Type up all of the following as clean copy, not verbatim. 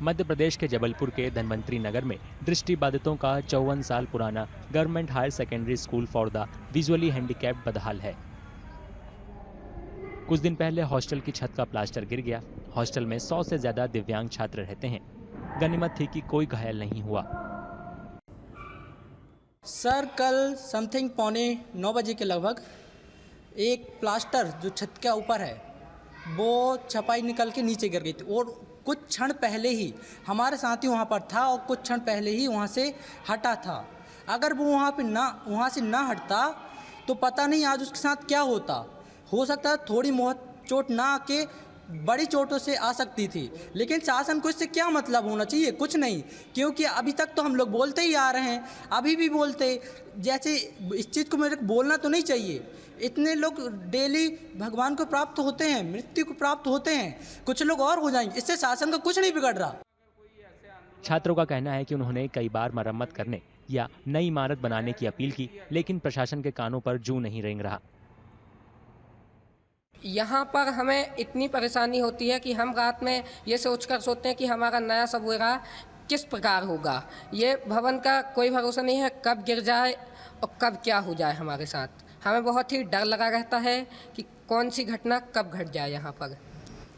मध्य प्रदेश के जबलपुर के धनवंतरी नगर में दृष्टिबाधितों का 54 साल पुराना government higher secondary school for the visually handicapped बदहाल है। कुछ दिन पहले हॉस्टल की छत का प्लास्टर गिर गया। हॉस्टल में 100 से ज्यादा दिव्यांग छात्र रहते हैं। गनीमत थी कि कोई घायल नहीं हुआ। सर, कल समथिंग 8:45 के लगभग एक प्लास्टर जो छत के ऊपर है वो छपाई निकल के नीचे गिर गई थी और कुछ क्षण पहले ही हमारे साथी वहाँ पर था और कुछ क्षण पहले ही वहाँ से हटा था। अगर वो वहाँ से ना हटता तो पता नहीं आज उसके साथ क्या होता। हो सकता है थोड़ी बहुत चोट ना आके बड़ी चोटों से आ सकती थी, लेकिन शासन को इससे क्या मतलब होना चाहिए? कुछ नहीं, क्योंकि अभी तक तो हम लोग बोलते ही आ रहे हैं, अभी भी बोलते। जैसे इस चीज़ को मेरे को बोलना तो नहीं चाहिए। इतने लोग डेली भगवान को प्राप्त होते हैं, मृत्यु को प्राप्त होते हैं, कुछ लोग और हो जाएंगे। इससे शासन का कुछ नहीं बिगड़ रहा। छात्रों का कहना है कि उन्होंने कई बार मरम्मत करने या नई इमारत बनाने की अपील की, लेकिन प्रशासन के कानों पर जूं नहीं रेंग रहा। यहाँ पर हमें इतनी परेशानी होती है कि हम रात में ये सोचकर सोते हैं कि हमारा नया सबवेरा किस प्रकार होगा। ये भवन का कोई भरोसा नहीं है, कब गिर जाए और कब क्या हो जाए हमारे साथ। हमें बहुत ही डर लगा रहता है कि कौन सी घटना कब घट जाए यहाँ पर।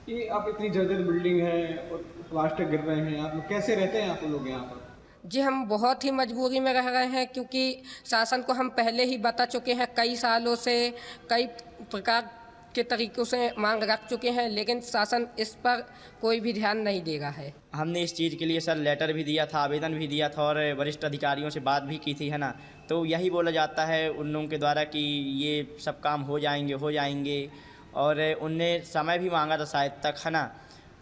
ये आप इतनी जर्जर बिल्डिंग है और प्लास्टर गिर रहे हैं, आप लोग कैसे रहते हैं आप लोग यहाँ पर? जी, हम बहुत ही मजबूरी में रह रहे हैं, क्योंकि शासन को हम पहले ही बता चुके हैं, कई सालों से कई प्रकार के तरीक़ों से मांग रख चुके हैं, लेकिन शासन इस पर कोई भी ध्यान नहीं दे रहा है। हमने इस चीज़ के लिए सर लेटर भी दिया था, आवेदन भी दिया था और वरिष्ठ अधिकारियों से बात भी की थी, है ना। तो यही बोला जाता है उन लोगों के द्वारा कि ये सब काम हो जाएंगे और उनने समय भी मांगा था शायद तक, है ना,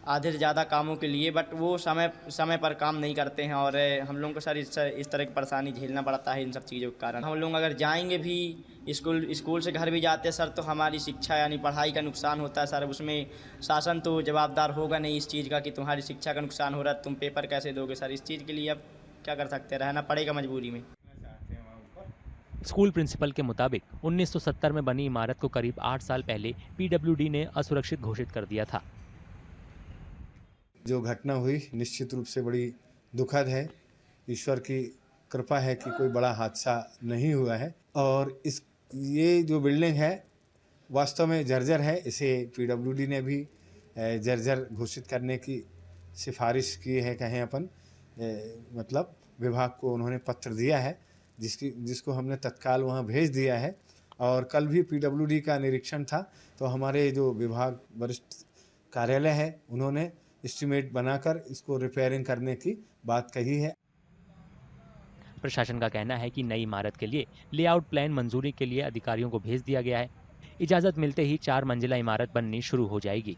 आधे से ज़्यादा कामों के लिए, बट वो समय पर काम नहीं करते हैं और हम लोगों को सर इस तरह की परेशानी झेलना पड़ता है इन सब चीज़ों के कारण। हम लोग अगर जाएंगे भी स्कूल से घर भी जाते हैं सर, तो हमारी शिक्षा यानी पढ़ाई का नुकसान होता है सर। उसमें शासन तो जवाबदार होगा नहीं इस चीज़ का कि तुम्हारी शिक्षा का नुकसान हो रहा है, तुम पेपर कैसे दोगे सर। इस चीज़ के लिए अब क्या कर सकते हैं, रहना पड़ेगा मजबूरी में। स्कूल प्रिंसिपल के मुताबिक 1970 में बनी इमारत को करीब 8 साल पहले पीडब्ल्यूडी ने असुरक्षित घोषित कर दिया था। जो घटना हुई निश्चित रूप से बड़ी दुखद है। ईश्वर की कृपा है कि कोई बड़ा हादसा नहीं हुआ है और ये जो बिल्डिंग है वास्तव में जर्जर है। इसे पीडब्ल्यूडी ने भी जर्जर घोषित करने की सिफारिश की है, कहें अपन, मतलब विभाग को उन्होंने पत्र दिया है, जिसको हमने तत्काल वहाँ भेज दिया है। और कल भी पीडब्ल्यूडी का निरीक्षण था, तो हमारे जो विभाग वरिष्ठ कार्यालय है उन्होंने एस्टीमेट बनाकर इसको रिपेयरिंग करने की बात कही है। प्रशासन का कहना है कि नई इमारत के लिए लेआउट प्लान मंजूरी के लिए अधिकारियों को भेज दिया गया है। इजाजत मिलते ही 4 मंजिला इमारत बननी शुरू हो जाएगी।